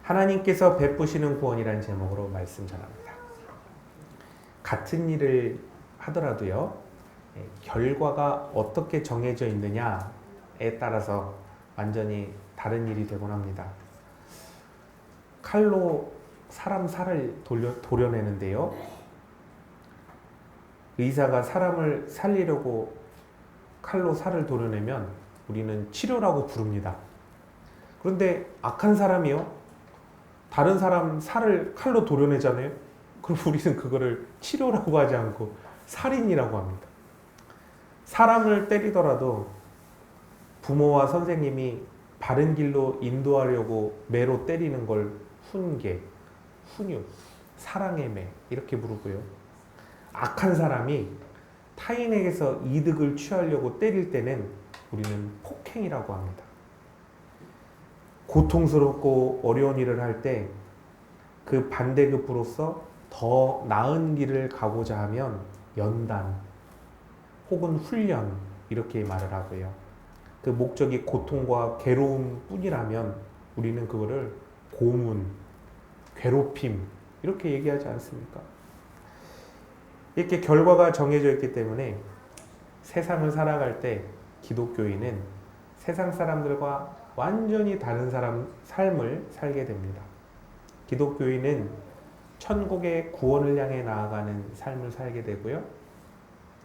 하나님께서 베푸시는 구원이라는 제목으로 말씀 전합니다. 같은 일을 하더라도요, 결과가 어떻게 정해져 있느냐에 따라서 완전히 다른 일이 되곤 합니다. 칼로 사람 살을 도려내는데요, 의사가 사람을 살리려고 칼로 살을 도려내면 우리는 치료라고 부릅니다. 그런데 악한 사람이요, 다른 사람 살을 칼로 도려내잖아요. 그럼 우리는 그거를 치료라고 하지 않고 살인이라고 합니다. 사람을 때리더라도 부모와 선생님이 바른 길로 인도하려고 매로 때리는 걸 훈계, 훈육, 사랑의 매 이렇게 부르고요. 악한 사람이 타인에게서 이득을 취하려고 때릴 때는 우리는 폭행이라고 합니다. 고통스럽고 어려운 일을 할 때 그 반대급부로서 더 나은 길을 가고자 하면 연단 혹은 훈련 이렇게 말을 하고요. 그 목적이 고통과 괴로움 뿐이라면 우리는 그거를 고문, 괴롭힘 이렇게 얘기하지 않습니까? 이렇게 결과가 정해져 있기 때문에 세상을 살아갈 때 기독교인은 세상 사람들과 완전히 다른 삶을 살게 됩니다. 기독교인은 천국의 구원을 향해 나아가는 삶을 살게 되고요.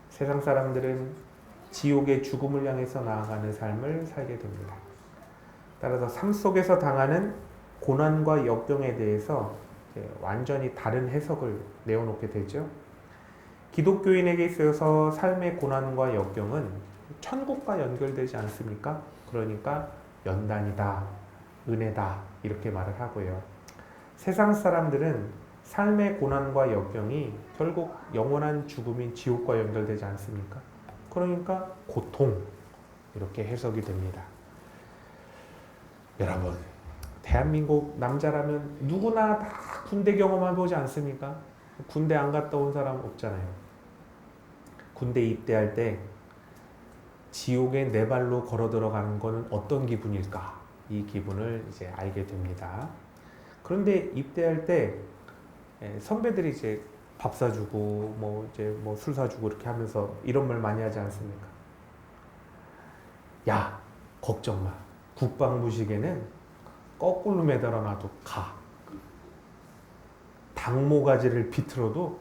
세상 사람들은 지옥의 죽음을 향해서 나아가는 삶을 살게 됩니다. 따라서 삶 속에서 당하는 고난과 역경에 대해서 완전히 다른 해석을 내어놓게 되죠. 기독교인에게 있어서 삶의 고난과 역경은 천국과 연결되지 않습니까? 그러니까 연단이다, 은혜다 이렇게 말을 하고요. 세상 사람들은 삶의 고난과 역경이 결국 영원한 죽음인 지옥과 연결되지 않습니까? 그러니까 고통 이렇게 해석이 됩니다. 여러분, 대한민국 남자라면 누구나 다 군대 경험해 보지 않습니까? 군대 안 갔다 온 사람 없잖아요. 군대 입대할 때 지옥에 네 발로 걸어 들어가는 것은 어떤 기분일까? 이 기분을 이제 알게 됩니다. 그런데 입대할 때 선배들이 이제 밥 사주고 술 사주고 이렇게 하면서 이런 말 많이 하지 않습니까? 야, 걱정 마. 국방부식에는 거꾸로 매달아 놔도 가. 당모가지를 비틀어도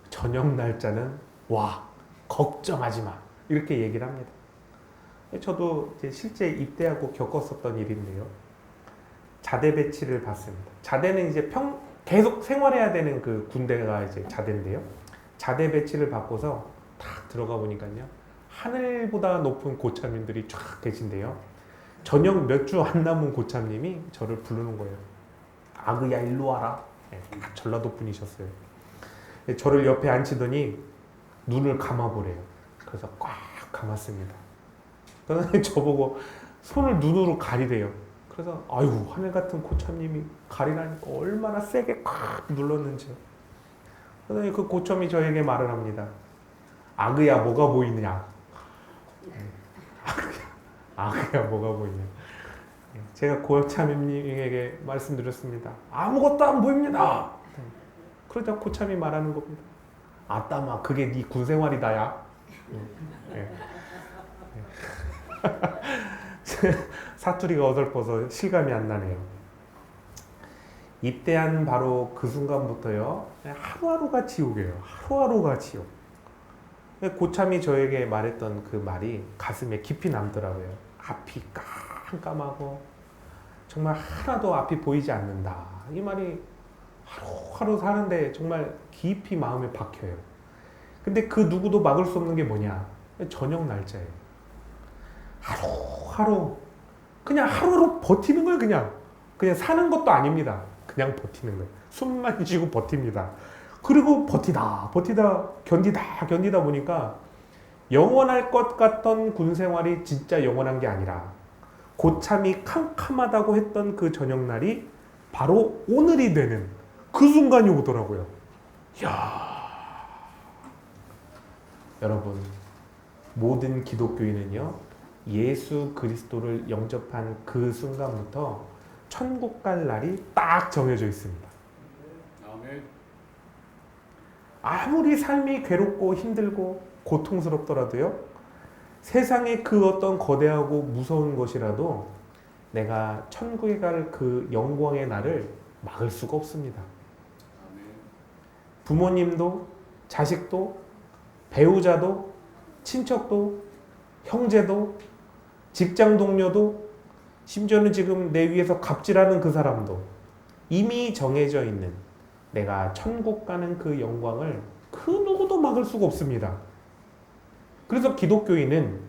저녁 날짜는 와. 걱정하지 마. 이렇게 얘기를 합니다. 저도 실제 입대하고 겪었었던 일인데요. 자대 배치를 받습니다. 자대는 이제 계속 생활해야 되는 그 군대가 이제 자대인데요. 자대 배치를 받고서 딱 들어가 보니까요. 하늘보다 높은 고참님들이 쫙 계신데요. 저녁 몇 주 안 남은 고참님이 저를 부르는 거예요. 아그야 일로 와라. 전라도 분이셨어요. 저를 옆에 앉히더니 눈을 감아보래요. 그래서 꽉 감았습니다. 그러더니 저보고 손을 눈으로 가리래요. 그래서 아이고 하늘 같은 고참님이 가리라니까 얼마나 세게 꽉 눌렀는지. 그러더니 그 고참이 저에게 말을 합니다. 아그야 뭐가 보이느냐. 아그야 뭐가 보이냐. 제가 고참님에게 말씀드렸습니다. 아무것도 안 보입니다. 그러자 고참이 말하는 겁니다. 아따마 그게 네 군생활이다야. 사투리가 어설퍼서 실감이 안 나네요. 입대한 바로 그 순간부터요. 하루하루가 지옥이에요. 하루하루가 지옥. 고참이 저에게 말했던 그 말이 가슴에 깊이 남더라고요. 앞이 깜깜하고 정말 하나도 앞이 보이지 않는다. 이 말이 하루하루 사는데 정말 깊이 마음에 박혀요. 근데 그 누구도 막을 수 없는 게 뭐냐? 저녁 날짜예요. 하루하루 그냥 하루하루 버티는 거예요. 그냥 사는 것도 아닙니다. 그냥 버티는 거예요. 숨만 쉬고 버팁니다. 그리고 버티다 견디다 보니까 영원할 것 같던 군 생활이 진짜 영원한 게 아니라 고참이 캄캄하다고 했던 그 저녁날이 바로 오늘이 되는 그 순간이 오더라고요. 이야, 여러분, 모든 기독교인은요, 예수 그리스도를 영접한 그 순간부터 천국 갈 날이 딱 정해져 있습니다. 아멘. 아무리 삶이 괴롭고 힘들고 고통스럽더라도요, 세상의 그 어떤 거대하고 무서운 것이라도 내가 천국에 갈 그 영광의 날을 막을 수가 없습니다. 아멘. 부모님도 자식도 배우자도 친척도 형제도 직장 동료도 심지어는 지금 내 위에서 갑질하는 그 사람도 이미 정해져 있는 내가 천국 가는 그 영광을 그 누구도 막을 수가 없습니다. 그래서 기독교인은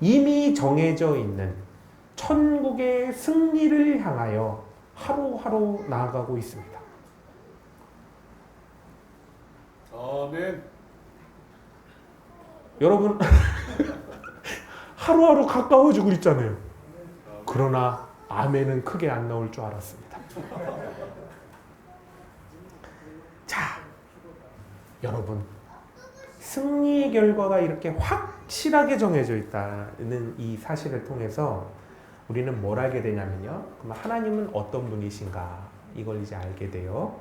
이미 정해져 있는 천국의 승리를 향하여 하루하루 나아가고 있습니다. 아멘. 여러분 하루하루 가까워지고 있잖아요. 그러나 아멘은 크게 안 나올 줄 알았습니다. 자, 여러분, 승리의 결과가 이렇게 확실하게 정해져 있다는 이 사실을 통해서 우리는 뭘 알게 되냐면요, 그럼 하나님은 어떤 분이신가 이걸 이제 알게 돼요.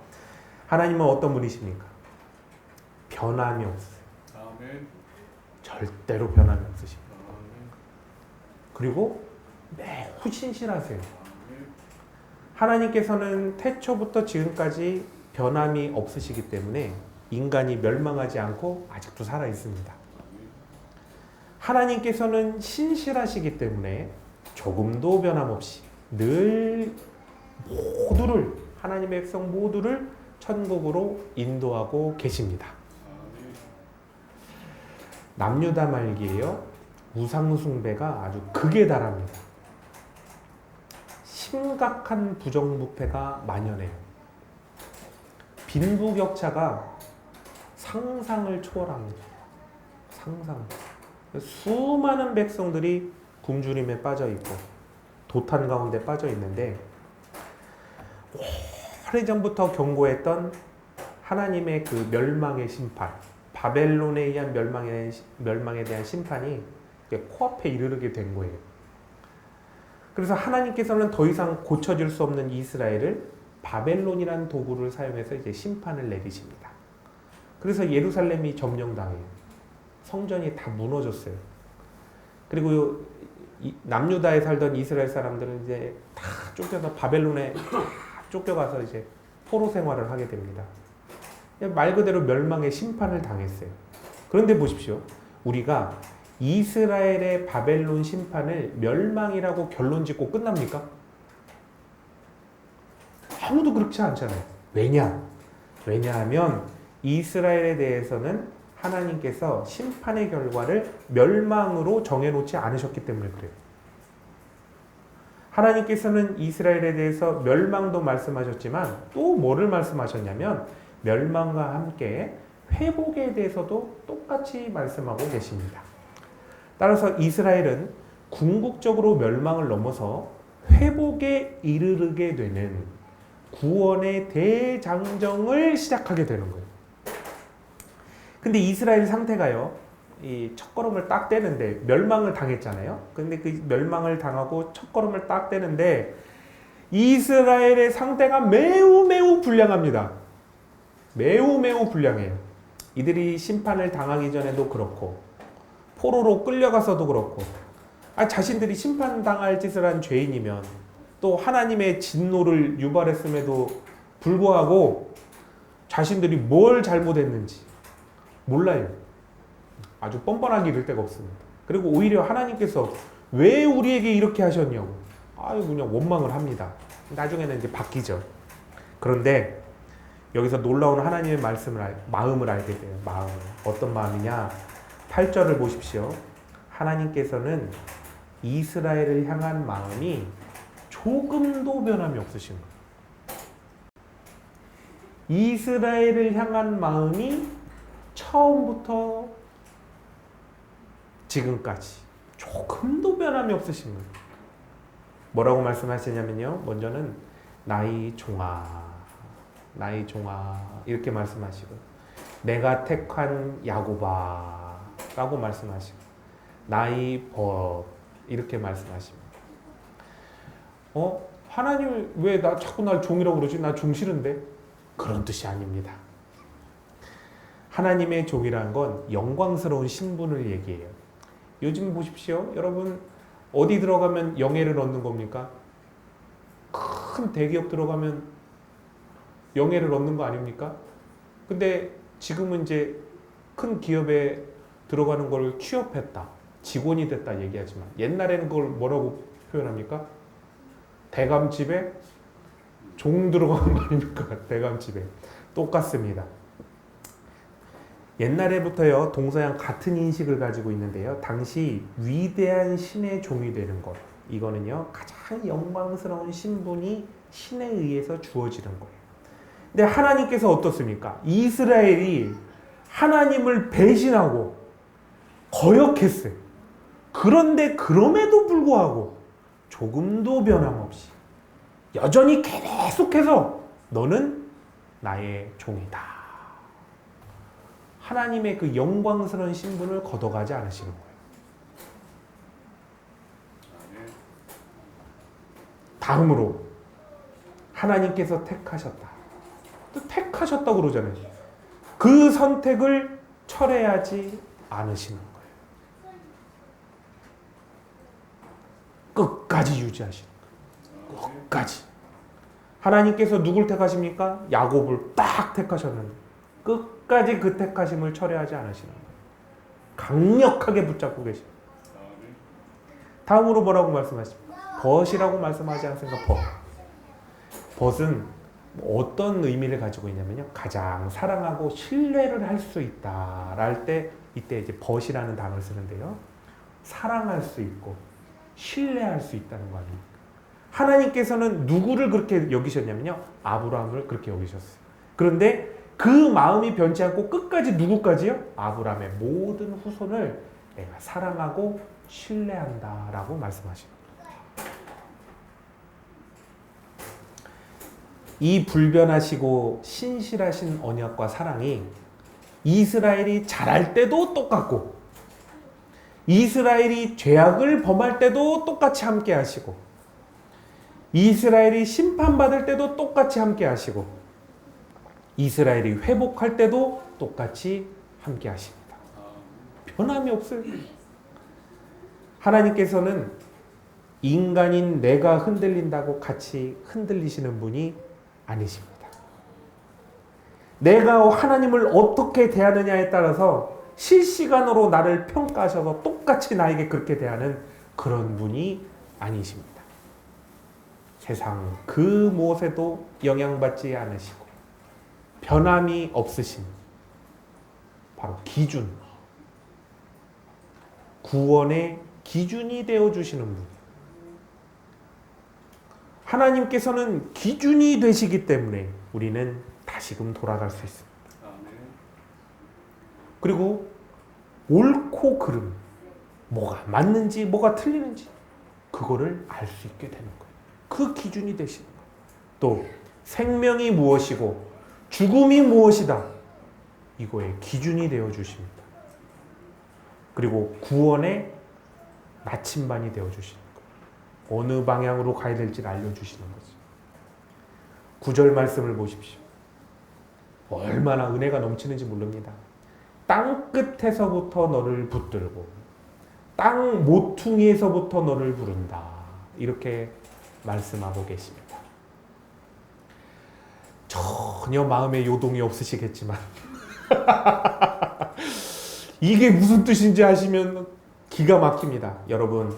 하나님은 어떤 분이십니까? 변함이 없어요. 아멘. 절대로 변함이 없으십니다. 아멘. 그리고 매우 신실하세요. 아멘. 하나님께서는 태초부터 지금까지 변함이 없으시기 때문에 인간이 멸망하지 않고 아직도 살아 있습니다. 하나님께서는 신실하시기 때문에 조금도 변함없이 늘 모두를, 하나님의 백성 모두를 천국으로 인도하고 계십니다. 남유다 말기에요, 우상숭배가 아주 극에 달합니다. 심각한 부정부패가 만연해요. 빈부격차가 상상을 초월합니다. 상상. 수많은 백성들이 굶주림에 빠져 있고 도탄 가운데 빠져 있는데, 오래전부터 경고했던 하나님의 그 멸망의 심판, 바벨론에 의한 멸망에 대한 심판이 코앞에 이르게 된 거예요. 그래서 하나님께서는 더 이상 고쳐질 수 없는 이스라엘을 바벨론이라는 도구를 사용해서 이제 심판을 내리십니다. 그래서 예루살렘이 점령당해요. 성전이 다 무너졌어요. 그리고 남유다에 살던 이스라엘 사람들은 이제 다 쫓겨서 바벨론에 다 쫓겨가서 이제 포로 생활을 하게 됩니다. 말 그대로 멸망의 심판을 당했어요. 그런데 보십시오. 우리가 이스라엘의 바벨론 심판을 멸망이라고 결론 짓고 끝납니까? 아무도 그렇지 않잖아요. 왜냐하면 이스라엘에 대해서는 하나님께서 심판의 결과를 멸망으로 정해놓지 않으셨기 때문에 그래요. 하나님께서는 이스라엘에 대해서 멸망도 말씀하셨지만 또 뭐를 말씀하셨냐면 멸망과 함께 회복에 대해서도 똑같이 말씀하고 계십니다. 따라서 이스라엘은 궁극적으로 멸망을 넘어서 회복에 이르게 되는 구원의 대장정을 시작하게 되는 거예요. 근데 이스라엘 상태가요, 이 첫걸음을 딱 떼는데 멸망을 당했잖아요. 근데 그 멸망을 당하고 첫걸음을 딱 떼는데 이스라엘의 상태가 매우 불량합니다. 매우 불량해요. 이들이 심판을 당하기 전에도 그렇고 포로로 끌려가서도 그렇고, 자신들이 심판당할 짓을 한 죄인이면 또 하나님의 진노를 유발했음에도 불구하고 자신들이 뭘 잘못했는지 몰라요. 아주 뻔뻔하게 이를 데가 없습니다. 그리고 오히려 하나님께서 왜 우리에게 이렇게 하셨냐고 그냥 원망을 합니다. 나중에는 이제 바뀌죠. 그런데 여기서 놀라운 하나님의 마음을 알게 돼요. 마음을. 어떤 마음이냐? 8절을 보십시오. 하나님께서는 이스라엘을 향한 마음이 조금도 변함이 없으신 거예요. 이스라엘을 향한 마음이 처음부터 지금까지 조금도 변함이 없으신 거예요. 뭐라고 말씀하시냐면요, 먼저는 나의 종아 이렇게 말씀하시고, 내가 택한 야곱아 라고 말씀하시고, 나의 벗 이렇게 말씀하십니다. 하나님 왜 나 자꾸 날 종이라고 그러지? 나 종 싫은데. 그런 뜻이 아닙니다. 하나님의 종이란 건 영광스러운 신분을 얘기해요. 요즘 보십시오. 여러분 어디 들어가면 영예를 얻는 겁니까? 큰 대기업 들어가면 영예를 얻는 거 아닙니까? 근데 지금은 이제 큰 기업에 들어가는 걸 취업했다, 직원이 됐다 얘기하지만 옛날에는 그걸 뭐라고 표현합니까? 대감집에 종 들어가는 거 아닙니까? 대감집에. 똑같습니다. 옛날에부터요 동서양 같은 인식을 가지고 있는데요, 당시 위대한 신의 종이 되는 것, 이거는요 가장 영광스러운 신분이 신에 의해서 주어지는 거예요. 근데 하나님께서 어떻습니까? 이스라엘이 하나님을 배신하고 거역했어요. 그런데 그럼에도 불구하고 조금도 변함없이 여전히 계속해서 너는 나의 종이다. 하나님의 그 영광스러운 신분을 걷어가지 않으시는 거예요. 아멘. 다음으로 하나님께서 택하셨다. 또 택하셨다고 그러잖아요. 그 선택을 철회하지 않으시는 거예요. 끝까지 유지하시는 거예요. 끝까지. 하나님께서 누굴 택하십니까? 야곱을 딱 택하셨는데 끝까지 그 택하심을 철회하지 않으시는 거예요. 강력하게 붙잡고 계십니다. 아멘. 다음으로 뭐라고 말씀하십니까? 벗이라고 말씀하지 않습니까? 벗. 벗은 어떤 의미를 가지고 있냐면요, 가장 사랑하고 신뢰를 할 수 있다 랄 때 이때 이제 벗이라는 단어를 쓰는데요, 사랑할 수 있고 신뢰할 수 있다는 거 아닙니까? 하나님께서는 누구를 그렇게 여기셨냐면요, 아브라함을 그렇게 여기셨어요. 그런데 그 마음이 변치 않고 끝까지 누구까지요? 아브라함의 모든 후손을 내가 사랑하고 신뢰한다라고 말씀하십니다. 이 불변하시고 신실하신 언약과 사랑이 이스라엘이 잘할 때도 똑같고 이스라엘이 죄악을 범할 때도 똑같이 함께 하시고 이스라엘이 심판받을 때도 똑같이 함께 하시고 이스라엘이 회복할 때도 똑같이 함께 하십니다. 변함이 없어요. 하나님께서는 인간인 내가 흔들린다고 같이 흔들리시는 분이 아니십니다. 내가 하나님을 어떻게 대하느냐에 따라서 실시간으로 나를 평가하셔서 똑같이 나에게 그렇게 대하는 그런 분이 아니십니다. 세상 그 무엇에도 영향받지 않으시고 변함이 없으신 바로 기준, 구원의 기준이 되어주시는 분. 하나님께서는 기준이 되시기 때문에 우리는 다시금 돌아갈 수 있습니다. 아멘. 그리고 옳고 그름, 뭐가 맞는지 뭐가 틀리는지 그거를 알 수 있게 되는 거예요. 그 기준이 되시는 거예요. 또 생명이 무엇이고 죽음이 무엇이다, 이거의 기준이 되어 주십니다. 그리고 구원의 나침반이 되어 주시는 거예요. 어느 방향으로 가야 될지를 알려주시는 거죠. 9절 말씀을 보십시오. 얼마나 은혜가 넘치는지 모릅니다. 땅 끝에서부터 너를 붙들고 땅 모퉁이에서부터 너를 부른다, 이렇게 말씀하고 계십니다. 전혀 마음에 요동이 없으시겠지만 이게 무슨 뜻인지 아시면 기가 막힙니다. 여러분,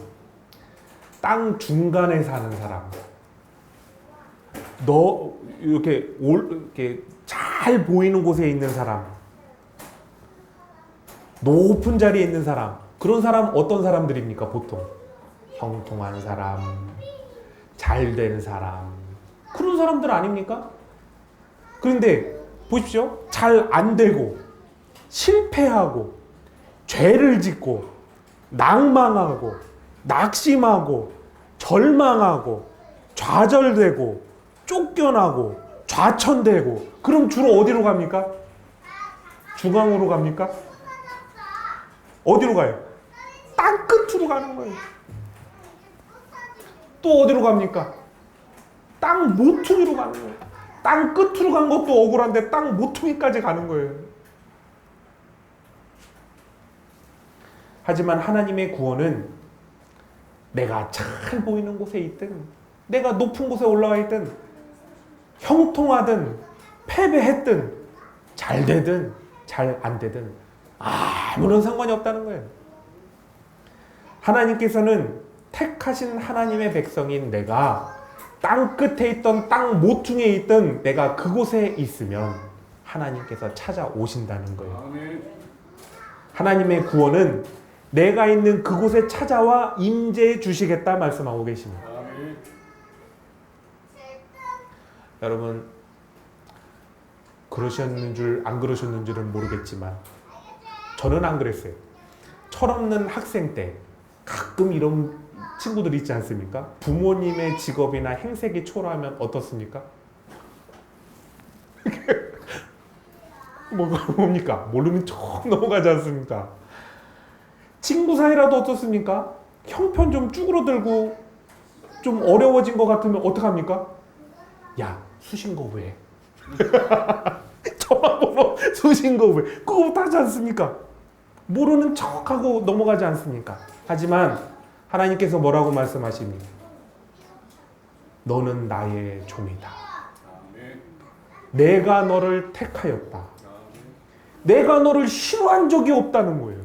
땅 중간에 사는 사람, 너 이렇게 잘 보이는 곳에 있는 사람, 높은 자리에 있는 사람, 그런 사람 어떤 사람들입니까? 보통 형통한 사람, 잘된 사람, 그런 사람들 아닙니까? 그런데 보십시오. 잘 안 되고 실패하고 죄를 짓고 낭망하고 낙심하고 절망하고 좌절되고 쫓겨나고 좌천되고, 그럼 주로 어디로 갑니까? 중앙으로 갑니까? 어디로 가요? 땅 끝으로 가는 거예요. 또 어디로 갑니까? 땅 모퉁이로 가는 거예요. 땅 끝으로 간 것도 억울한데 땅 모퉁이까지 가는 거예요. 하지만 하나님의 구원은 내가 잘 보이는 곳에 있든 내가 높은 곳에 올라가 있든 형통하든 패배했든 잘 되든 잘 안 되든 아무런 상관이 없다는 거예요. 하나님께서는 택하신 하나님의 백성인 내가 땅 끝에 있던 땅 모퉁이에 있던 내가 그곳에 있으면 하나님께서 찾아오신다는 거예요. 아멘. 하나님의 구원은 내가 있는 그곳에 찾아와 임재해 주시겠다 말씀하고 계십니다. 아멘. 여러분 그러셨는 줄 안 그러셨는 줄은 모르겠지만 저는 안 그랬어요. 철없는 학생 때 가끔 이런 친구들 있지 않습니까? 부모님의 직업이나 행색이 초라하면 어떻습니까? 뭡니까? 모르는 척 넘어가지 않습니까? 친구 사이라도 어떻습니까? 형편 좀 쭈그러들고 좀 어려워진 것 같으면 어떡합니까? 야, 수신거 왜? 저만 보고 수신거 왜? 그거 하지 않습니까? 모르는 척하고 넘어가지 않습니까? 하지만 하나님께서 뭐라고 말씀하십니까? 너는 나의 종이다. 아멘. 내가 너를 택하였다. 아멘. 내가 너를 싫어한 적이 없다는 거예요.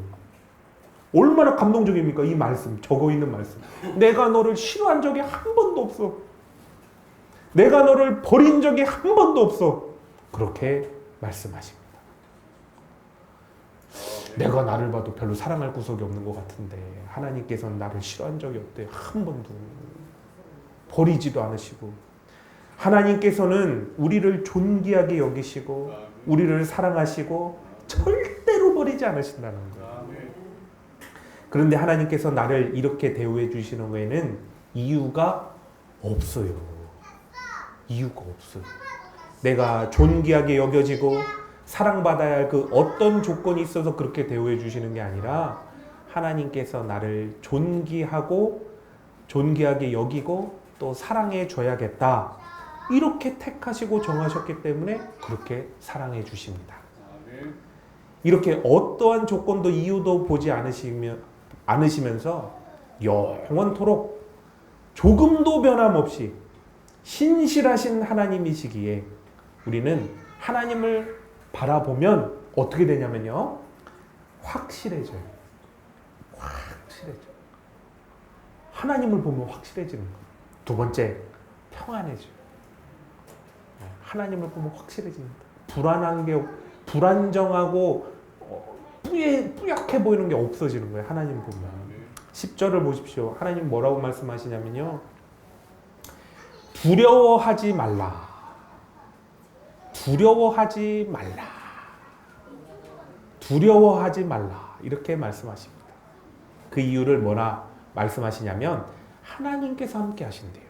얼마나 감동적입니까? 이 말씀, 적어 있는 말씀. 내가 너를 싫어한 적이 한 번도 없어. 내가 너를 버린 적이 한 번도 없어. 그렇게 말씀하십니다. 내가 나를 봐도 별로 사랑할 구석이 없는 것 같은데 하나님께서는 나를 싫어한 적이 없대요. 한 번도. 버리지도 않으시고 하나님께서는 우리를 존귀하게 여기시고 우리를 사랑하시고 절대로 버리지 않으신다는 거예요. 아멘. 그런데 하나님께서 나를 이렇게 대우해 주시는 거에는 이유가 없어요. 이유가 없어요. 내가 존귀하게 여겨지고 사랑받아야 할 그 어떤 조건이 있어서 그렇게 대우해 주시는 게 아니라 하나님께서 나를 존귀하게 여기고 또 사랑해 줘야겠다. 이렇게 택하시고 정하셨기 때문에 그렇게 사랑해 주십니다. 아멘. 이렇게 어떠한 조건도 이유도 보지 않으시면서 영원토록 조금도 변함없이 신실하신 하나님이시기에 우리는 하나님을 바라보면 어떻게 되냐면요. 확실해져요. 확실해져요. 하나님을 보면 확실해지는 거예요. 두 번째, 평안해져요. 하나님을 보면 확실해집니다. 불안정하고 뿌옇게 보이는 게 없어지는 거예요. 하나님 보면. 10절을 보십시오. 하나님 뭐라고 말씀하시냐면요. 두려워하지 말라. 두려워하지 말라. 두려워하지 말라. 이렇게 말씀하십니다. 그 이유를 뭐라 말씀하시냐면 하나님께서 함께 하신대요.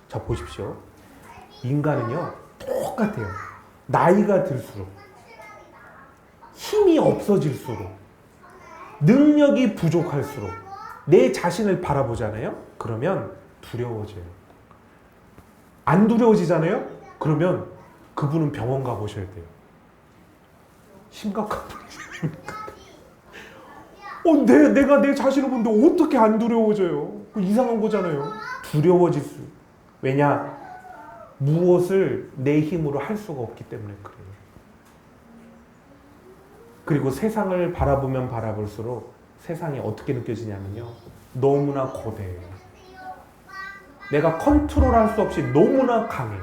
자, 보십시오. 인간은요, 똑같아요. 나이가 들수록, 힘이 없어질수록, 능력이 부족할수록 내 자신을 바라보잖아요? 그러면 두려워져요. 안 두려워지잖아요? 그러면 그분은 병원 가보셔야 돼요. 심각한 분이니까. 내가 내 자신을 보는데 어떻게 안 두려워져요? 이상한 거잖아요. 두려워질 수. 왜냐? 무엇을 내 힘으로 할 수가 없기 때문에 그래요. 그리고 세상을 바라보면 바라볼수록 세상이 어떻게 느껴지냐면요. 너무나 거대해요. 내가 컨트롤할 수 없이 너무나 강해요.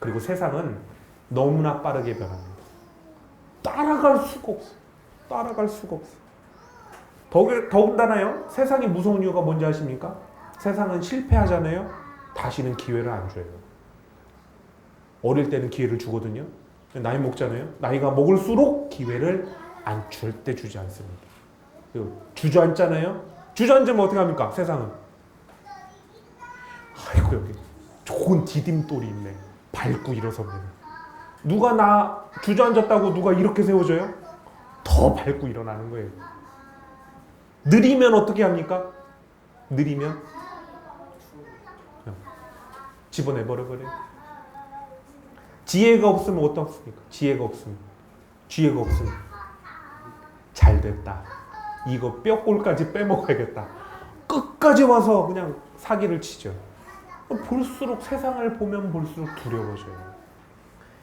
그리고 세상은 너무나 빠르게 변합니다. 따라갈 수가 없어. 따라갈 수가 없어. 더군다나요. 세상이 무서운 이유가 뭔지 아십니까? 세상은 실패하잖아요. 다시는 기회를 안 줘요. 어릴 때는 기회를 주거든요. 나이 먹잖아요. 나이가 먹을수록 기회를 절대 주지 않습니다. 주저앉잖아요. 주저앉으면 어떻게 합니까? 세상은. 아이고 여기 좋은 디딤돌이 있네. 밟고 일어서면. 누가 나 주저앉았다고 누가 이렇게 세워줘요? 더 밟고 일어나는 거예요. 느리면 어떻게 합니까? 느리면 집어내버려요. 지혜가 없으면 어떻습니까? 지혜가 없으면 잘 됐다. 이거 뼈골까지 빼먹어야겠다. 끝까지 와서 그냥 사기를 치죠. 볼수록 세상을 보면 볼수록 두려워져요.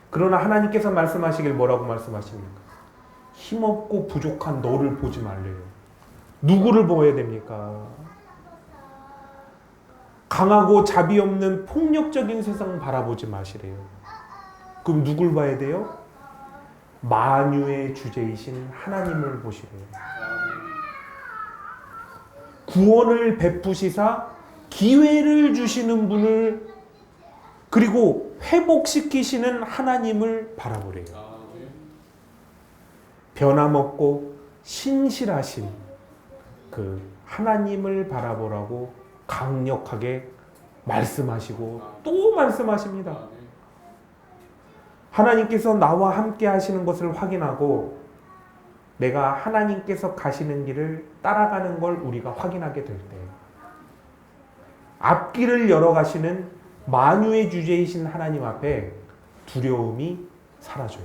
그러나 하나님께서 말씀하시길 뭐라고 말씀하십니까? 힘없고 부족한 너를 보지 말래요. 누구를 보아야 됩니까? 강하고 자비 없는 폭력적인 세상 바라보지 마시래요. 그럼 누굴 봐야 돼요? 만유의 주제이신 하나님을 보시래요. 구원을 베푸시사 기회를 주시는 분을, 그리고 회복시키시는 하나님을 바라보래요. 변함없고 신실하신 그 하나님을 바라보라고 강력하게 말씀하시고 또 말씀하십니다. 하나님께서 나와 함께 하시는 것을 확인하고 내가 하나님께서 가시는 길을 따라가는 걸 우리가 확인하게 될 때, 앞길을 열어가시는 만유의 주제이신 하나님 앞에 두려움이 사라져요.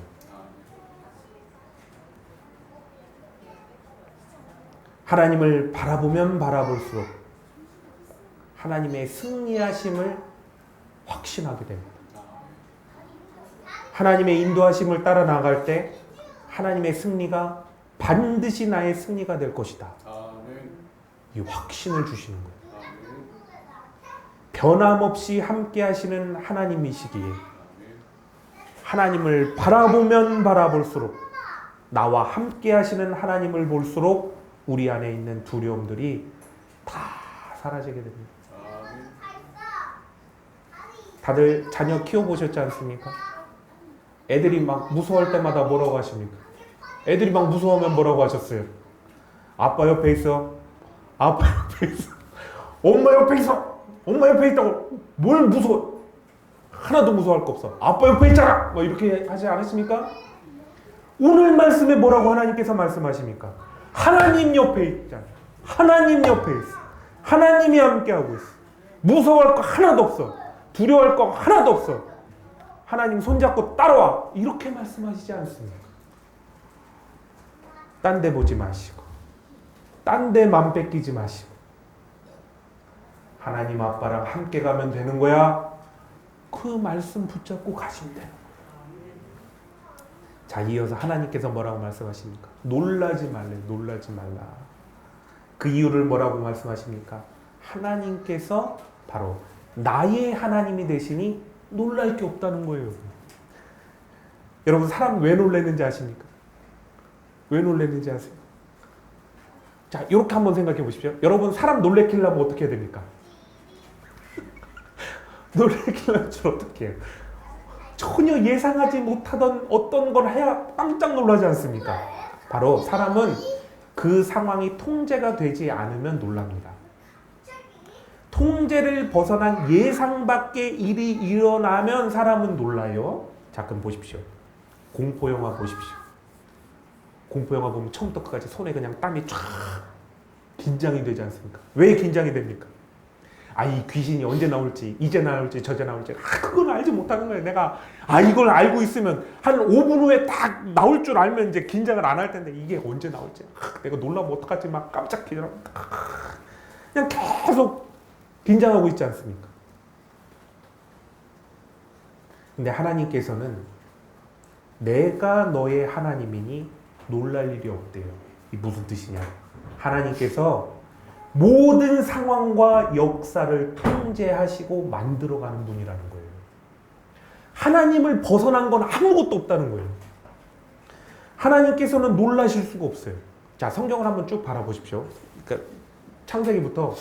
하나님을 바라보면 바라볼수록 하나님의 승리하심을 확신하게 됩니다. 하나님의 인도하심을 따라 나갈 때 하나님의 승리가 반드시 나의 승리가 될 것이다. 이 확신을 주시는 거예요. 변함없이 함께 하시는 하나님이시기에 하나님을 바라보면 바라볼수록, 나와 함께 하시는 하나님을 볼수록 우리 안에 있는 두려움들이 다 사라지게 됩니다. 다들 자녀 키워보셨지 않습니까? 애들이 막 무서워할 때마다 뭐라고 하십니까? 애들이 막 무서워하면 뭐라고 하셨어요? 아빠 옆에 있어. 아빠 옆에 있어. 엄마 옆에 있어. 엄마 옆에 있다고. 뭘 무서워? 하나도 무서워할 거 없어. 아빠 옆에 있잖아. 뭐 이렇게 하지 않으십니까? 오늘 말씀에 뭐라고 하나님께서 말씀하십니까? 하나님 옆에 있잖아. 하나님 옆에 있어. 하나님이 함께하고 있어. 무서워할 거 하나도 없어. 두려워할 거 하나도 없어. 하나님 손잡고 따라와. 이렇게 말씀하시지 않습니까? 딴 데 보지 마시고, 딴 데 맘 뺏기지 마시고, 하나님 아빠랑 함께 가면 되는 거야. 그 말씀 붙잡고 가시면 돼요. 자, 이어서 하나님께서 뭐라고 말씀하십니까? 놀라지 말래. 놀라지 말라. 그 이유를 뭐라고 말씀하십니까? 하나님께서 바로 나의 하나님이 되시니 놀랄 게 없다는 거예요. 여러분, 사람 왜 놀랐는지 아십니까? 왜 놀랐는지 아세요? 자, 이렇게 한번 생각해 보십시오. 여러분, 사람 놀래키려면 어떻게 해야 됩니까? 놀래키려면 어떻게 해요? 전혀 예상하지 못하던 어떤 걸 해야 깜짝 놀라지 않습니까? 바로 사람은 그 상황이 통제가 되지 않으면 놀랍니다. 통제를 벗어난 예상 밖의 일이 일어나면 사람은 놀라요. 자, 그럼 보십시오. 공포영화 보십시오. 공포영화 보면 처음부터 끝까지 손에 그냥 땀이 쫙 긴장이 되지 않습니까? 왜 긴장이 됩니까? 아, 이 귀신이 언제 나올지, 이제 나올지, 저제 나올지, 그건 알지 못하는 거예요. 내가, 이걸 알고 있으면 한 5분 후에 딱 나올 줄 알면 이제 긴장을 안 할 텐데, 이게 언제 나올지, 내가 놀라면 어떡하지, 막 깜짝 긴장, 그냥 계속 긴장하고 있지 않습니까? 근데 하나님께서는 내가 너의 하나님이니 놀랄 일이 없대요. 이 무슨 뜻이냐? 하나님께서 모든 상황과 역사를 통제하시고 만들어가는 분이라는 거예요. 하나님을 벗어난 건 아무것도 없다는 거예요. 하나님께서는 놀라실 수가 없어요. 자, 성경을 한번 쭉 바라보십시오. 그러니까 창세기부터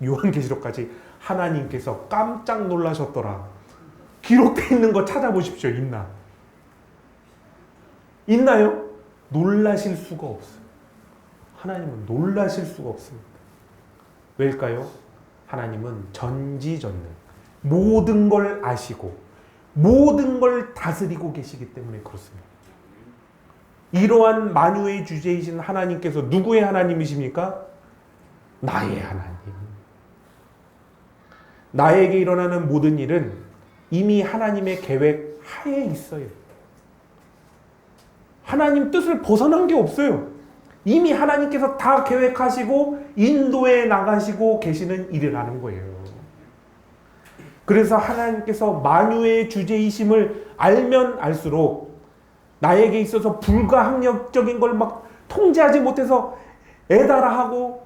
요한계시록까지 하나님께서 깜짝 놀라셨더라. 기록되어 있는 거 찾아보십시오. 있나요? 놀라실 수가 없어요. 하나님은 놀라실 수가 없습니다. 왜일까요? 하나님은 전지전능, 모든 걸 아시고 모든 걸 다스리고 계시기 때문에 그렇습니다. 이러한 만유의 주제이신 하나님께서 누구의 하나님이십니까? 나의 하나님. 나에게 일어나는 모든 일은 이미 하나님의 계획 하에 있어요. 하나님 뜻을 벗어난 게 없어요. 이미 하나님께서 다 계획하시고 인도해 나가시고 계시는 일이라는 거예요. 그래서 하나님께서 만유의 주제이심을 알면 알수록 나에게 있어서 불가항력적인 걸 막 통제하지 못해서 애달아하고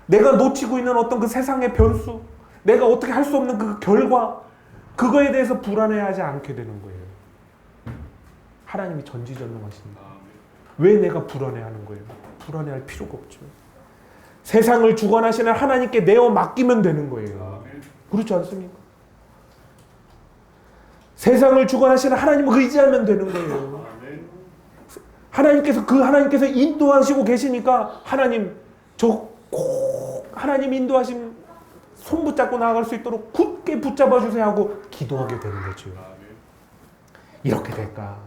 내가 놓치고 있는 어떤 그 세상의 변수, 내가 어떻게 할 수 없는 그 결과, 그거에 대해서 불안해하지 않게 되는 거예요. 하나님이 전지전능하십니다. 왜 내가 불안해하는 거예요? 불안해할 필요가 없죠. 세상을 주관하시는 하나님께 내어 맡기면 되는 거예요. 그렇지 않습니까? 세상을 주관하시는 하나님을 의지하면 되는 거예요. 하나님께서 인도하시고 계시니까 하나님 하나님 인도하심 손 붙잡고 나아갈 수 있도록 굳게 붙잡아 주세요 하고 기도하게 되는 거죠. 이렇게 될까?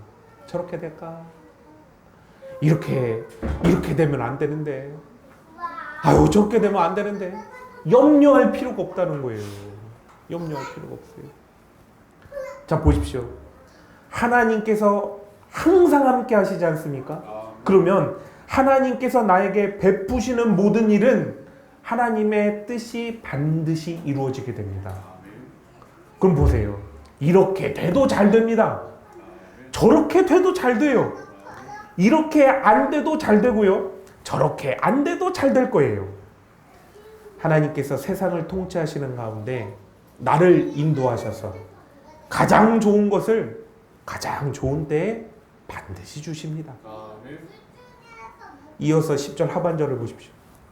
저렇게 될까? 이렇게 되면 안 되는데, 아유 저렇게 되면 안 되는데, 염려할 필요가 없다는 거예요. 염려할 필요가 없어요. 자 보십시오. 하나님께서 항상 함께 하시지 않습니까? 그러면 하나님께서 나에게 베푸시는 모든 일은 하나님의 뜻이 반드시 이루어지게 됩니다. 그럼 보세요. 이렇게 돼도 잘 됩니다. 저렇게 돼도 잘 돼요. 이렇게 안 돼도 잘 되고요. 저렇게 안 돼도 잘 될 거예요. 하나님께서 세상을 통치하시는 가운데 나를 인도하셔서 가장 좋은 것을 가장 좋은 때에 반드시 주십니다. 이어서 10절 하반절을 보십시오.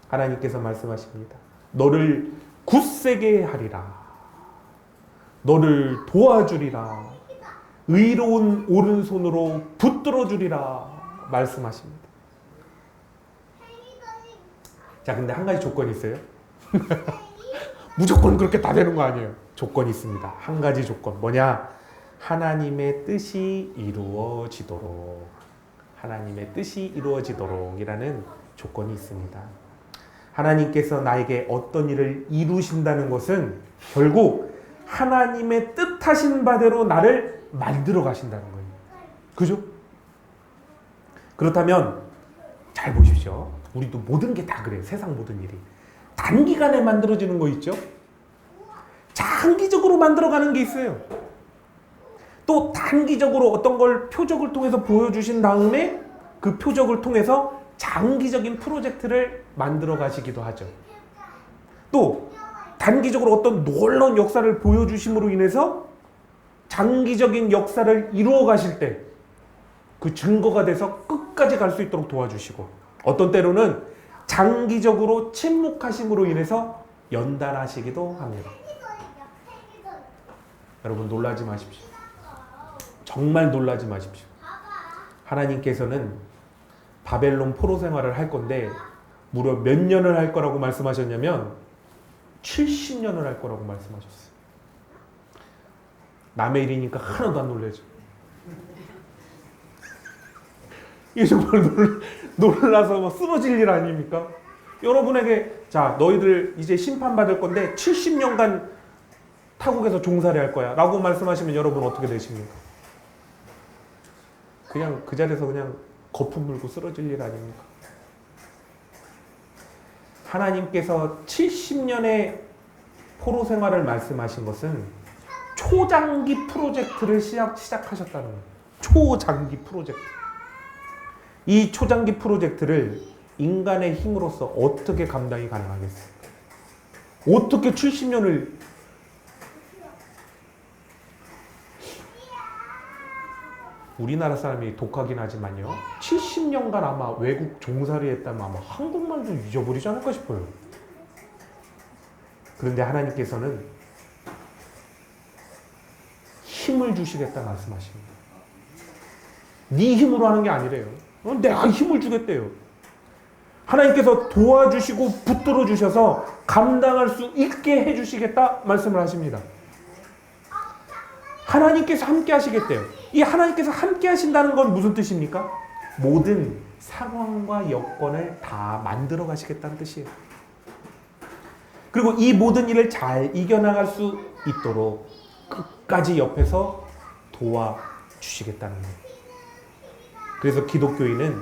하나님께서 말씀하십니다. 너를 굳세게 하리라. 너를 도와주리라. 의로운 오른손으로 붙들어 주리라 말씀하십니다. 자, 근데 한 가지 조건이 있어요. 무조건 그렇게 다 되는 거 아니에요. 조건이 있습니다. 한 가지 조건. 뭐냐? 하나님의 뜻이 이루어지도록. 하나님의 뜻이 이루어지도록 이라는 조건이 있습니다. 하나님께서 나에게 어떤 일을 이루신다는 것은 결국 하나님의 뜻하신 바대로 나를 만들어 가신다는 거예요. 그죠? 그렇다면 잘 보십시오. 우리도 모든 게 다 그래요. 세상 모든 일이. 단기간에 만들어지는 거 있죠? 장기적으로 만들어가는 게 있어요. 또 단기적으로 어떤 걸 표적을 통해서 보여주신 다음에 그 표적을 통해서 장기적인 프로젝트를 만들어 가시기도 하죠. 또 단기적으로 어떤 놀라운 역사를 보여주심으로 인해서 장기적인 역사를 이루어 가실 때 그 증거가 돼서 끝까지 갈 수 있도록 도와주시고, 어떤 때로는 장기적으로 침묵하심으로 인해서 연단하시기도 합니다. 여러분 놀라지 마십시오. 정말 놀라지 마십시오. 하나님께서는 바벨론 포로 생활을 할 건데 무려 몇 년을 할 거라고 말씀하셨냐면 70년을 할 거라고 말씀하셨어요. 남의 일이니까 하나도 안 놀라죠. 이게 정말 놀라서 뭐 쓰러질 일 아닙니까? 여러분에게 자 너희들 이제 심판받을 건데 70년간 타국에서 종살이 할 거야 라고 말씀하시면 여러분 어떻게 되십니까? 그냥 그 자리에서 그냥 거품 물고 쓰러질 일 아닙니까? 하나님께서 70년의 포로 생활을 말씀하신 것은 초장기 프로젝트를 시작하셨다는 거예요. 초장기 프로젝트. 이 초장기 프로젝트를 인간의 힘으로서 어떻게 감당이 가능하겠어요? 어떻게 70년을 우리나라 사람이 독하긴 하지만요 70년간 아마 외국 종살이 했다면 아마 한국말도 잊어버리지 않을까 싶어요. 그런데 하나님께서는 힘을 주시겠다 말씀하십니다. 네 힘으로 하는 게 아니래요. 내가 힘을 주겠대요. 하나님께서 도와주시고 붙들어 주셔서 감당할 수 있게 해주시겠다 말씀을 하십니다. 하나님께서 함께 하시겠대요. 이 하나님께서 함께 하신다는 건 무슨 뜻입니까? 모든 상황과 여건을 다 만들어 가시겠다는 뜻이에요. 그리고 이 모든 일을 잘 이겨나갈 수 있도록 끝까지 옆에서 도와주시겠다는 거예요. 그래서 기독교인은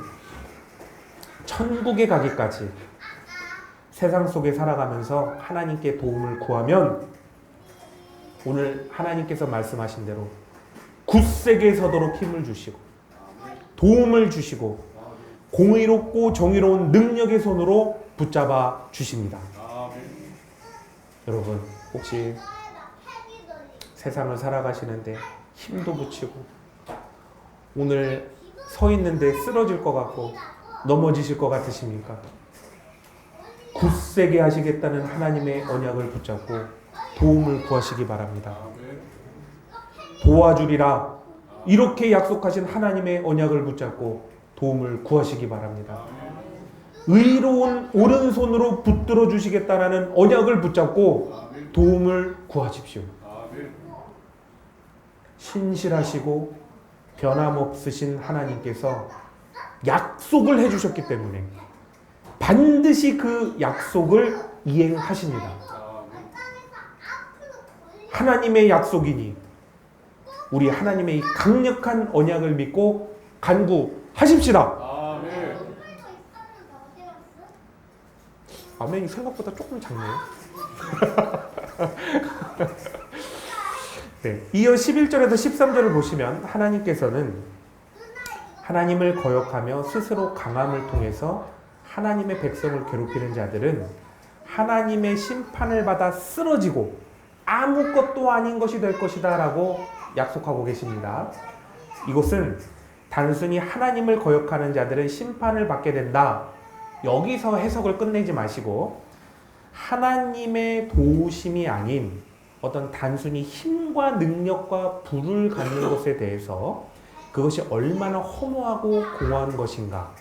천국에 가기까지 세상 속에 살아가면서 하나님께 도움을 구하면 오늘 하나님께서 말씀하신 대로 굳세게 서도록 힘을 주시고 도움을 주시고 공의롭고 정의로운 능력의 손으로 붙잡아 주십니다. 여러분 혹시 세상을 살아가시는데 힘도 붙이고 오늘 서 있는데 쓰러질 것 같고 넘어지실 것 같으십니까? 굳세게 하시겠다는 하나님의 언약을 붙잡고 도움을 구하시기 바랍니다. 도와주리라 이렇게 약속하신 하나님의 언약을 붙잡고 도움을 구하시기 바랍니다. 의로운 오른손으로 붙들어 주시겠다라는 언약을 붙잡고 도움을 구하십시오. 신실하시고 변함없으신 하나님께서 약속을 해주셨기 때문에 반드시 그 약속을 이행하십니다. 하나님의 약속이니 우리 하나님의 이 강력한 언약을 믿고 간구하십시다. 아멘이 생각보다 조금 작네요. 네, 이어 11절에서 13절을 보시면 하나님께서는 하나님을 거역하며 스스로 강함을 통해서 하나님의 백성을 괴롭히는 자들은 하나님의 심판을 받아 쓰러지고 아무것도 아닌 것이 될 것이다 라고 약속하고 계십니다. 이것은 단순히 하나님을 거역하는 자들은 심판을 받게 된다. 여기서 해석을 끝내지 마시고 하나님의 도우심이 아닌 어떤 단순히 힘과 능력과 부를 갖는 것에 대해서 그것이 얼마나 허무하고 공허한 것인가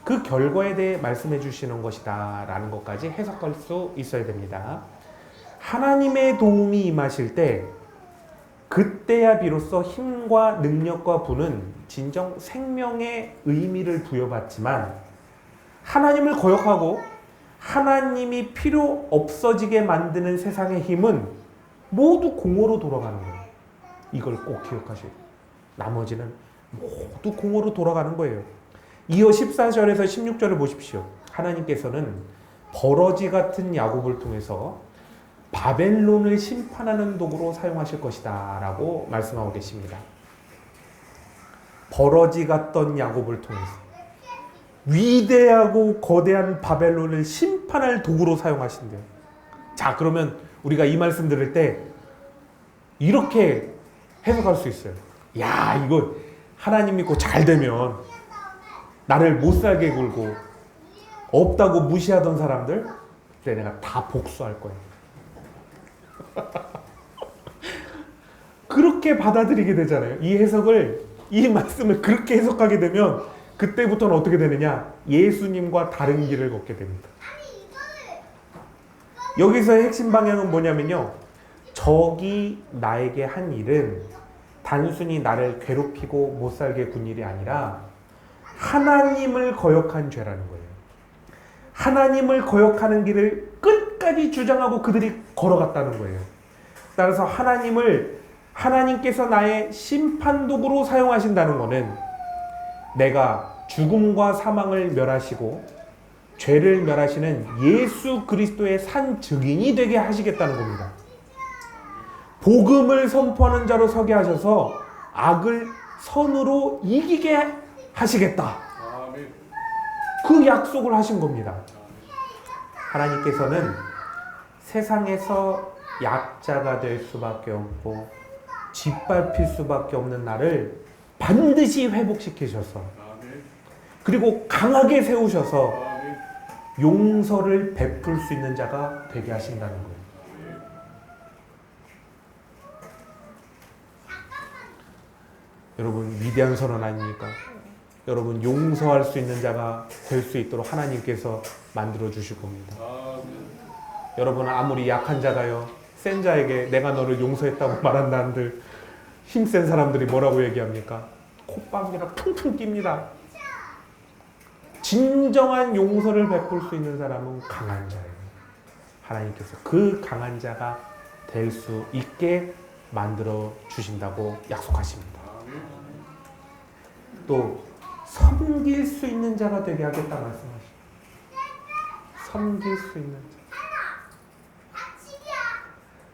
그 결과에 대해 말씀해 주시는 것이다 라는 것까지 해석할 수 있어야 됩니다. 하나님의 도움이 임하실 때 그때야 비로소 힘과 능력과 부는 진정 생명의 의미를 부여받지만 하나님을 거역하고 하나님이 필요 없어지게 만드는 세상의 힘은 모두 공허로 돌아가는 거예요. 이걸 꼭 기억하셔야 돼요. 나머지는 모두 공허로 돌아가는 거예요. 이어 14절에서 16절을 보십시오. 하나님께서는 버러지 같은 야곱을 통해서 바벨론을 심판하는 도구로 사용하실 것이다 라고 말씀하고 계십니다. 버러지 같던 야곱을 통해서 위대하고 거대한 바벨론을 심판할 도구로 사용하신대요. 자, 그러면 우리가 이 말씀 들을 때 이렇게 해석할 수 있어요. 야, 이거 하나님 믿고 잘 되면 나를 못 살게 굴고 없다고 무시하던 사람들 그때 내가 다 복수할 거야. 그렇게 받아들이게 되잖아요. 이 해석을, 이 말씀을 그렇게 해석하게 되면 그때부터는 어떻게 되느냐? 예수님과 다른 길을 걷게 됩니다. 여기서의 핵심 방향은 뭐냐면요. 적이 나에게 한 일은 단순히 나를 괴롭히고 못 살게 군 일이 아니라 하나님을 거역한 죄라는 거예요. 하나님을 거역하는 길을 끝까지 주장하고 그들이 걸어갔다는 거예요. 따라서 하나님께서 나의 심판도구로 사용하신다는 것은 내가 죽음과 사망을 멸하시고 죄를 멸하시는 예수 그리스도의 산 증인이 되게 하시겠다는 겁니다. 복음을 선포하는 자로 서게 하셔서 악을 선으로 이기게 하시겠다. 그 약속을 하신 겁니다. 하나님께서는 세상에서 약자가 될 수밖에 없고 짓밟힐 수밖에 없는 나를 반드시 회복시키셔서 그리고 강하게 세우셔서 용서를 베풀 수 있는 자가 되게 하신다는 거예요. 여러분 위대한 선언 아닙니까? 여러분 용서할 수 있는 자가 될 수 있도록 하나님께서 만들어 주실 겁니다. 여러분 아무리 약한 자가요 센 자에게 내가 너를 용서했다고 말한다 한들 힘센 사람들이 뭐라고 얘기합니까? 콧방귀가 퉁퉁 낍니다. 진정한 용서를 베풀 수 있는 사람은 강한 자예요. 하나님께서 그 강한 자가 될 수 있게 만들어 주신다고 약속하십니다. 아멘. 또 섬길 수 있는 자가 되게 하겠다 말씀하십니다. 섬길 수 있는 자.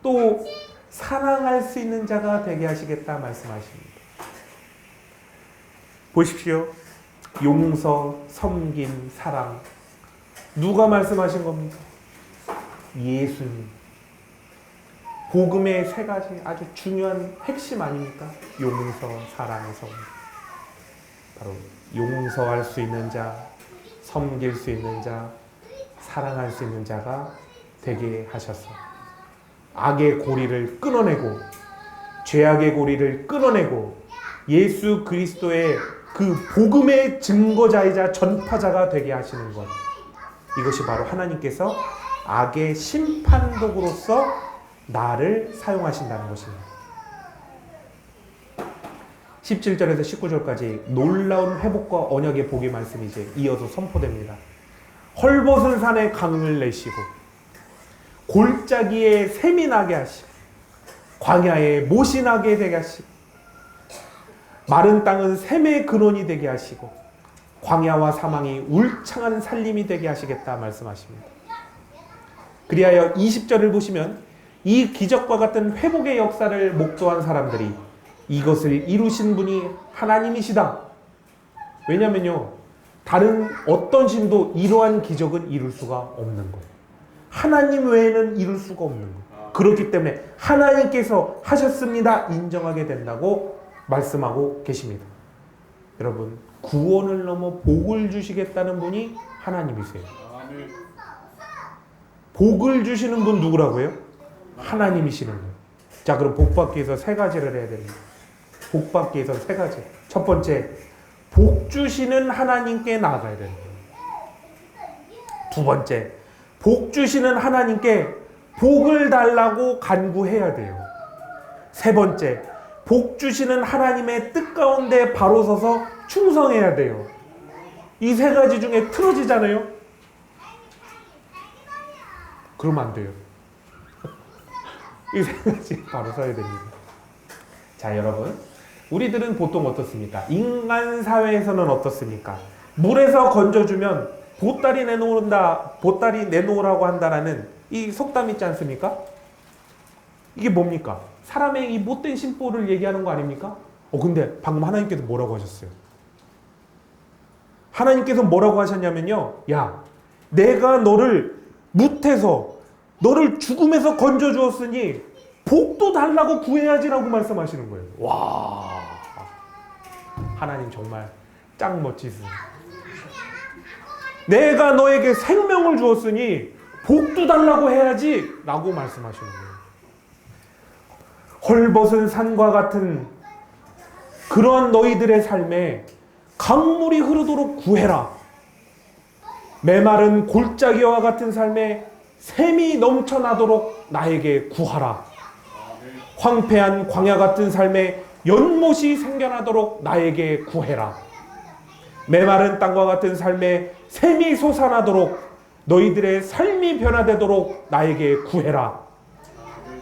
또 사랑할 수 있는 자가 되게 하시겠다 말씀하십니다. 보십시오. 용서, 섬김, 사랑. 누가 말씀하신 겁니까? 예수님. 복음의 세 가지 아주 중요한 핵심 아닙니까? 용서, 사랑, 섬김. 바로 용서할 수 있는 자, 섬길 수 있는 자, 사랑할 수 있는 자가 되게 하셔서 악의 고리를 끊어내고 죄악의 고리를 끊어내고 예수 그리스도의 그 복음의 증거자이자 전파자가 되게 하시는 것, 이것이 바로 하나님께서 악의 심판독으로서 나를 사용하신다는 것입니다. 17절에서 19절까지 놀라운 회복과 언약의 복의 말씀이 이제 이어서 선포됩니다. 헐벗은 산에 강을 내시고 골짜기에 샘이 나게 하시고 광야에 못이 나게 되게 하시고 마른 땅은 샘의 근원이 되게 하시고 광야와 사망이 울창한 살림이 되게 하시겠다 말씀하십니다. 그리하여 20절을 보시면 이 기적과 같은 회복의 역사를 목도한 사람들이 이것을 이루신 분이 하나님이시다. 왜냐면요, 다른 어떤 신도 이러한 기적은 이룰 수가 없는 거예요. 하나님 외에는 이룰 수가 없는 거예요. 그렇기 때문에 하나님께서 하셨습니다 인정하게 된다고 말씀하고 계십니다. 여러분, 구원을 넘어 복을 주시겠다는 분이 하나님이세요. 아멘. 복을 주시는 분 누구라고요? 하나님이시는 거예요. 자, 그럼 복 받기 위해서 세 가지를 해야 됩니다. 복 받기 위해서 세 가지. 첫 번째, 복 주시는 하나님께 나아가야 됩니다. 두 번째, 복 주시는 하나님께 복을 달라고 간구해야 돼요. 세 번째, 복 주시는 하나님의 뜻 가운데 바로 서서 충성해야 돼요. 이 세 가지 중에 틀어지잖아요. 그러면 안 돼요. 이 세 가지 바로 서야 됩니다. 자, 여러분, 우리들은 보통 어떻습니까? 인간 사회에서는 어떻습니까? 물에서 건져주면 보따리 내놓으라고 한다라는 이 속담 있지 않습니까? 이게 뭡니까? 사람의 이 못된 심보를 얘기하는 거 아닙니까? 근데 방금 하나님께서 뭐라고 하셨어요? 하나님께서 뭐라고 하셨냐면요, 야, 내가 너를 뭇에서 너를 죽음에서 건져 주었으니 복도 달라고 구해야지라고 말씀하시는 거예요. 와, 하나님 정말 짱 멋지세요. 내가 너에게 생명을 주었으니 복도 달라고 해야지 라고 말씀하시는 거예요. 헐벗은 산과 같은 그런 너희들의 삶에 강물이 흐르도록 구해라. 메마른 골짜기와 같은 삶에 샘이 넘쳐나도록 나에게 구하라. 황폐한 광야 같은 삶에 연못이 생겨나도록 나에게 구해라. 메마른 땅과 같은 삶에 샘이 솟아나도록 너희들의 삶이 변화되도록 나에게 구해라.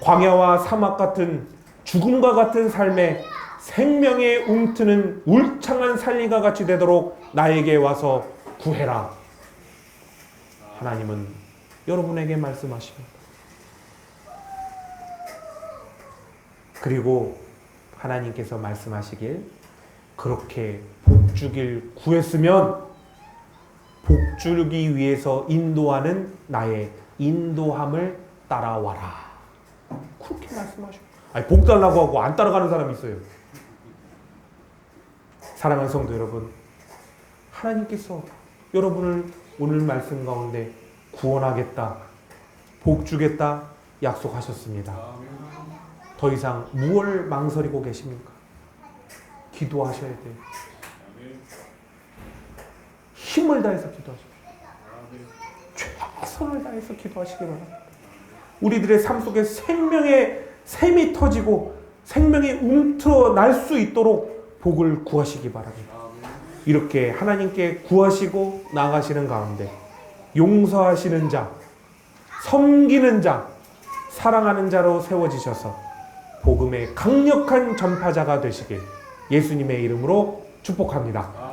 광야와 사막 같은 죽음과 같은 삶에 생명의 움트는 울창한 살리가 같이 되도록 나에게 와서 구해라. 하나님은 여러분에게 말씀하십니다. 그리고 하나님께서 말씀하시길, 그렇게 복주길 구했으면 복주기 위해서 인도하는 나의 인도함을 따라와라. 그렇게 말씀하셔. 아니, 복 달라고 하고 안 따라가는 사람이 있어요. 사랑하는 성도 여러분, 하나님께서 여러분을 오늘 말씀 가운데 구원하겠다, 복 주겠다 약속하셨습니다. 더 이상 무엇을 망설이고 계십니까? 기도하셔야 돼요. 힘을 다해서 기도하십시오. 최선을 다해서 기도하시기 바랍니다. 우리들의 삶 속에 생명의 샘이 터지고 생명이 움트러 날 수 있도록 복을 구하시기 바랍니다. 이렇게 하나님께 구하시고 나아가시는 가운데 용서하시는 자, 섬기는 자, 사랑하는 자로 세워지셔서 복음의 강력한 전파자가 되시길 예수님의 이름으로 축복합니다.